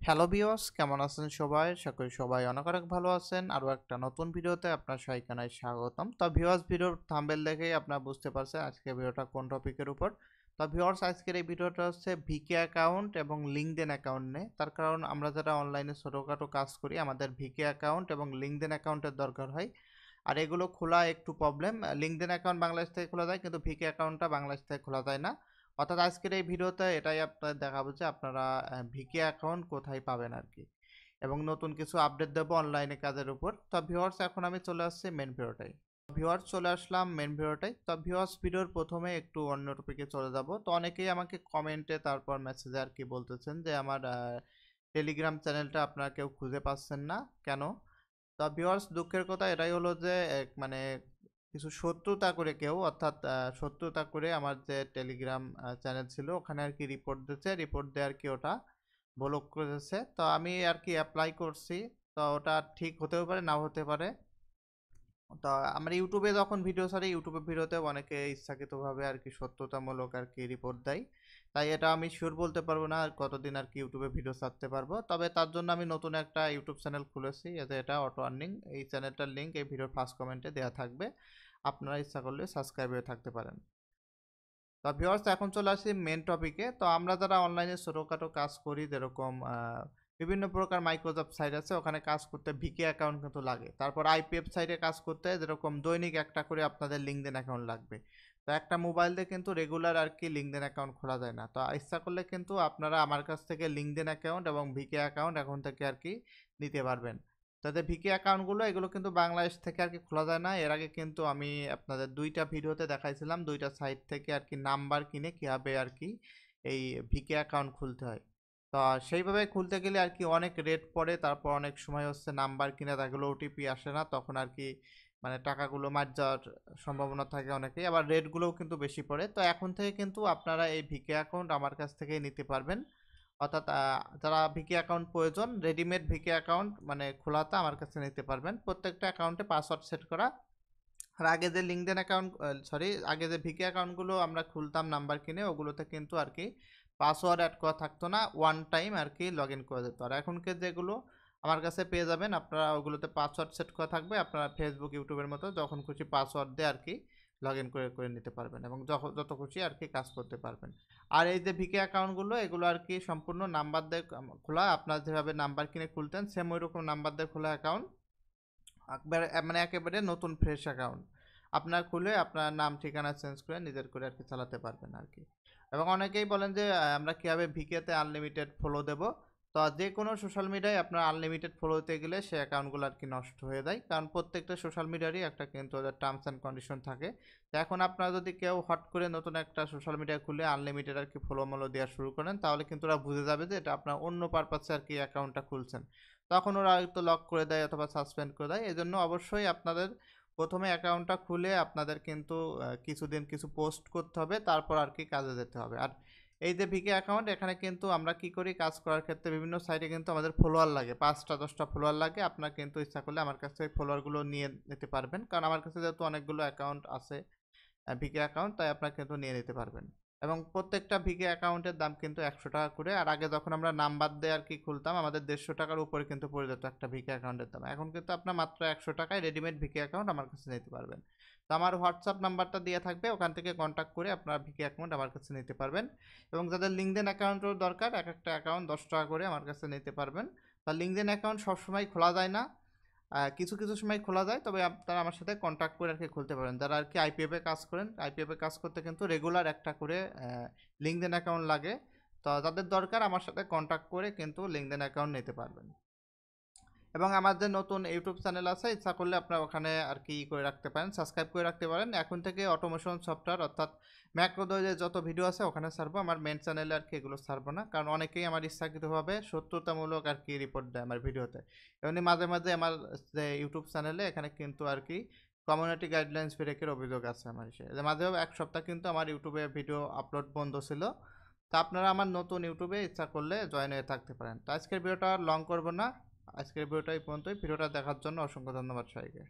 Hello viewers, কেমন আছেন সবাই? আশা করি সবাই অনেক অনেক ভালো আছেন। আরও একটা নতুন ভিডিওতে আপনার সবাইকে স্বাগতম। তো ভিউয়ার্স, ভিডিওর থাম্বনেল দেখেই আপনারা বুঝতে পারছেন আজকের ভিডিওটা কোন টপিকের উপর। তো ভিউয়ার্স, আজকের এই ভিডিওটা হচ্ছে ভিকে অ্যাকাউন্ট এবং লিঙ্কডইন অ্যাকাউন্ট নিয়ে। তার কারণ আমরা যারা অনলাইনে ছোটোখাটো কাজ করি আমাদের ভিকে অ্যাকাউন্ট এবং লিঙ্কডইন অ্যাকাউন্টের দরকার হয়। আর এগুলো খোলা একটু প্রবলেম। লিঙ্কডইন অ্যাকাউন্ট বাংলাদেশ থেকে খোলা যায় কিন্তু ভিকে অ্যাকাউন্টটা বাংলাদেশ থেকে খোলা যায় না। অর্থাৎ আজকের এই ভিডিওতে এটাই আপনাদের দেখাবো যে আপনারা ভিকে অ্যাকাউন্ট কোথায় পাবেন আর কি, এবং নতুন কিছু আপডেট দেবো অনলাইনে কাজের উপর। তো ভিউয়ার্স, এখন আমি চলে আসছি মেন ভিডিওটাই। ভিউয়ার্স, চলে আসলাম মেন ভিডিওটাই। তো ভিউয়ার্স, ভিডিওর প্রথমে একটু অন্য টপিকে চলে যাব। তো অনেকেই আমাকে কমেন্টে তারপর মেসেজে আর কি বলতেছেন যে আমার টেলিগ্রাম চ্যানেলটা আপনারা কেউ খুঁজে পাচ্ছেন না কেন। তো ভিউয়ার্স, দুঃখের কথা এটাই হলো যে মানে কিছু শত্রুতা করে কেউ, অর্থাৎ শত্রুতা করে আমার যে টেলিগ্রাম চ্যানেল ছিল ওখানে আর কি রিপোর্ট দিচ্ছে, রিপোর্ট দিয়ে আর কি ওটা ব্লক করেছে। তো আমি আর কি অ্যাপ্লাই করছি। তো ওটা ঠিক হতেও পারে, নাও হতে পারে। তো আমরা ইউটিউবে যখন ভিডিও ছাড়ি, ইউটিউবের ভিডিওতে অনেকে ইচ্ছাকৃতভাবে আর কি সত্যতামূলক আর কি রিপোর্ট দেয়। তাই এটা আমি শিওর বলতে পারবো না আর কতদিন আর কি ইউটিউবে ভিডিও ছাড়তে পারবো। তবে তার জন্য আমি নতুন একটা ইউটিউব চ্যানেল খুলেছি, এতে এটা অটো আর্নিং। এই চ্যানেলটার লিঙ্ক এই ভিডিওর ফার্স্ট কমেন্টে দেওয়া থাকবে, আপনারা ইচ্ছা করলে সাবস্ক্রাইব হয়ে থাকতে পারেন। তো ভিউয়ার্স, এখন চলে আসি মেন টপিকে। তো আমরা যারা অনলাইনে ছোটোখাটো কাজ করি, যেরকম বিভিন্ন প্রকার মাইক্রোসফট সাইট আছে, ওখানে কাজ করতে ভিকে অ্যাকাউন্ট কিন্তু লাগে। তারপর আইপিএফ সাইটে কাজ করতে যেরকম দৈনিক একটা করে আপনাদের লিঙ্কডইন অ্যাকাউন্ট লাগবে। তো একটা মোবাইল দিয়ে কিন্তু রেগুলার আর কি লিঙ্কডইন অ্যাকাউন্ট খোলা যায় না। তো ইচ্ছা করলে কিন্তু আপনারা আমার কাছ থেকে লিঙ্কডইন অ্যাকাউন্ট এবং ভিকে অ্যাকাউন্ট এখন থেকে আর কি নিতে পারবেন। তাদের ভিকে অ্যাকাউন্টগুলো এগুলো কিন্তু বাংলাদেশ থেকে আর কি খোলা যায় না। এর আগে কিন্তু আমি আপনাদের দুইটা ভিডিওতে দেখাইছিলাম দুইটা সাইট থেকে আর কি নাম্বার কিনে কীভাবে আর কি এই ভিকে অ্যাকাউন্ট খুলতে হয়। তো সেইভাবে খুলতে গেলে আর কি অনেক রেট পড়ে, তারপর অনেক সময় হচ্ছে নাম্বার কিনে থাকলে ওটিপি আসে না, তখন আর কি মানে টাকাগুলো মার যাওয়ার সম্ভাবনা থাকে অনেকেই, আবার রেটগুলোও কিন্তু বেশি পড়ে। তো এখন থেকে কিন্তু আপনারা এই ভিকে অ্যাকাউন্ট আমার কাছ থেকেই নিতে পারবেন। অর্থাৎ যারা ভিকে অ্যাকাউন্ট প্রয়োজন, রেডিমেড ভিকে অ্যাকাউন্ট মানে খোলাতে আমার কাছে নিতে পারবেন। প্রত্যেকটা অ্যাকাউন্টে পাসওয়ার্ড সেট করা। আর আগে যে লিঙ্কডইন অ্যাকাউন্ট, আগে যে ভিকে অ্যাকাউন্টগুলো আমরা খুলতাম নাম্বার কিনে, ওগুলোতে কিন্তু আর কি পাসওয়ার্ড অ্যাড করা থাকতো না, ওয়ান টাইম আর কি লগ ইন করে যেত। আর এখনকার যেগুলো আমার কাছে পেয়ে যাবেন, আপনারা ওগুলোতে পাসওয়ার্ড সেট করা থাকবে। আপনারা ফেসবুক, ইউটিউবের মতো যখন খুশি পাসওয়ার্ড দিয়ে আর কি লগ ইন করে করে নিতে পারবেন, এবং যত খুশি আর কি কাজ করতে পারবেন। আর এই যে ভিকে অ্যাকাউন্টগুলো, এগুলো আর কি সম্পূর্ণ নাম্বার দিয়ে খোলা। আপনার যেভাবে নাম্বার কিনে খুলতেন সেম ওই রকম নাম্বার দিয়ে খোলা অ্যাকাউন্ট, একবারে মানে একেবারে নতুন ফ্রেশ অ্যাকাউন্ট। আপনার খুলে আপনার নাম ঠিকানা চেঞ্জ করে নিজের করে আর কি চালাতে পারবেন আর কি। এবং অনেকেই বলেন যে আমরা কীভাবে ভিকেতে আনলিমিটেড ফলো দেবো। তো যে কোনো সোশ্যাল মিডিয়ায় আপনার আনলিমিটেড ফলো দিতে গেলে সে অ্যাকাউন্টগুলো আর কি নষ্ট হয়ে যায়, কারণ প্রত্যেকটা সোশ্যাল মিডিয়ারই একটা কিন্তু ওদের টার্মস অ্যান্ড কন্ডিশন থাকে। তো এখন আপনারা যদি কেউ হট করে নতুন একটা সোশ্যাল মিডিয়া খুলে আনলিমিটেড আর কি ফলো মলো দেওয়া শুরু করেন, তাহলে কিন্তু ওরা বুঝে যাবে যে এটা আপনার অন্য পারপাসে আর কি অ্যাকাউন্টটা খুলছেন। তখন ওরা হয়তো লক করে দেয় অথবা সাসপেন্ড করে দেয়। এজন্য অবশ্যই আপনাদের প্রথমে অ্যাকাউন্টটা খুলে আপনাদের কিন্তু কিছুদিন কিছু পোস্ট করতে হবে, তারপর আর কি কাজে যেতে হবে। আর এই যে ভিকে অ্যাকাউন্ট, এখানে কিন্তু আমরা কি করি, কাজ করার ক্ষেত্রে বিভিন্ন সাইটে কিন্তু আমাদের ফলোয়ার লাগে, 5টা 10টা ফলোয়ার লাগে। আপনার কিন্তু ইচ্ছা করলে আমার কাছ থেকে ফলোয়ারগুলো নিয়ে নিতে পারবেন, কারণ আমার কাছে যেহেতু অনেকগুলো অ্যাকাউন্ট আছে ভিকে অ্যাকাউন্ট, তাই আপনারা কিন্তু নিয়ে নিতে পারবেন। এবং প্রত্যেকটা ভিকে অ্যাকাউন্টের দাম কিন্তু 100 টাকা করে। আর আগে যখন আমরা নাম্বার দিয়ে আর কি খুলতাম, আমাদের 150 টাকার উপরে কিন্তু পড়ে যেত একটা ভিকে অ্যাকাউন্টের দাম। এখন কিন্তু আপনার মাত্র 100 টাকায় রেডিমেড ভিকে অ্যাকাউন্ট আমার কাছে নিতে পারবেন। তো আমার হোয়াটসঅ্যাপ নাম্বারটা দিয়ে থাকবে, ওখান থেকে কন্ট্যাক্ট করে আপনার ভিকে অ্যাকাউন্ট আমার কাছে নিতে পারবেন। এবং যাদের লিঙ্কডইন অ্যাকাউন্টও দরকার, এক একটা অ্যাকাউন্ট 10 টাকা করে আমার কাছে নিতে পারবেন। তা লিঙ্কডইন অ্যাকাউন্ট সবসময় খোলা যায় না, কিছু কিছু সময় খোলা যায়, তবে আপনারা আমার সাথে কন্ট্যাক্ট করে আর কি খুলতে পারেন। যারা আর কি আইপিএফে কাজ করেন, আইপিএফে কাজ করতে কিন্তু রেগুলার একটা করে লিঙ্কডইন অ্যাকাউন্ট লাগে। তো যাদের দরকার আমার সাথে কন্ট্যাক্ট করে কিন্তু লিঙ্কডইন অ্যাকাউন্ট নিতে পারবেন। এবং আমার যে নতুন ইউটিউব চ্যানেল আছে, ইচ্ছা করলে আপনারা ওখানে আর কি করে রাখতে পারেন, সাবস্ক্রাইব করে রাখতে পারেন। এখন থেকে অটোমেশন সফটওয়্যার অর্থাৎ ম্যাক্রোদয়ের যত ভিডিও আছে ওখানে ছাড়বো, আমার মেন চ্যানেলে আর কি এগুলো ছাড়বো না, কারণ অনেকেই আমার ইচ্ছাকৃতভাবে শত্রুতামূলক আর কি রিপোর্ট দেয় আমার ভিডিওতে। এমনি মাঝে মাঝে আমার যে ইউটিউব চ্যানেলে এখানে কিন্তু আর কি কমিউনিটি গাইডলাইন্স ব্রেকের অভিযোগ আছে আমার যে মাঝেও 1 সপ্তাহ কিন্তু আমার ইউটিউবে ভিডিও আপলোড বন্ধ ছিল। তো আপনারা আমার নতুন ইউটিউবে ইচ্ছা করলে জয়েন হয়ে থাকতে পারেন। তো আজকের ভিডিওটা লং করবো না, আজকের ভিডিওটা এই পর্যন্তই। ভিডিওটা দেখার জন্য অসংখ্য ধন্যবাদ সবাইকে।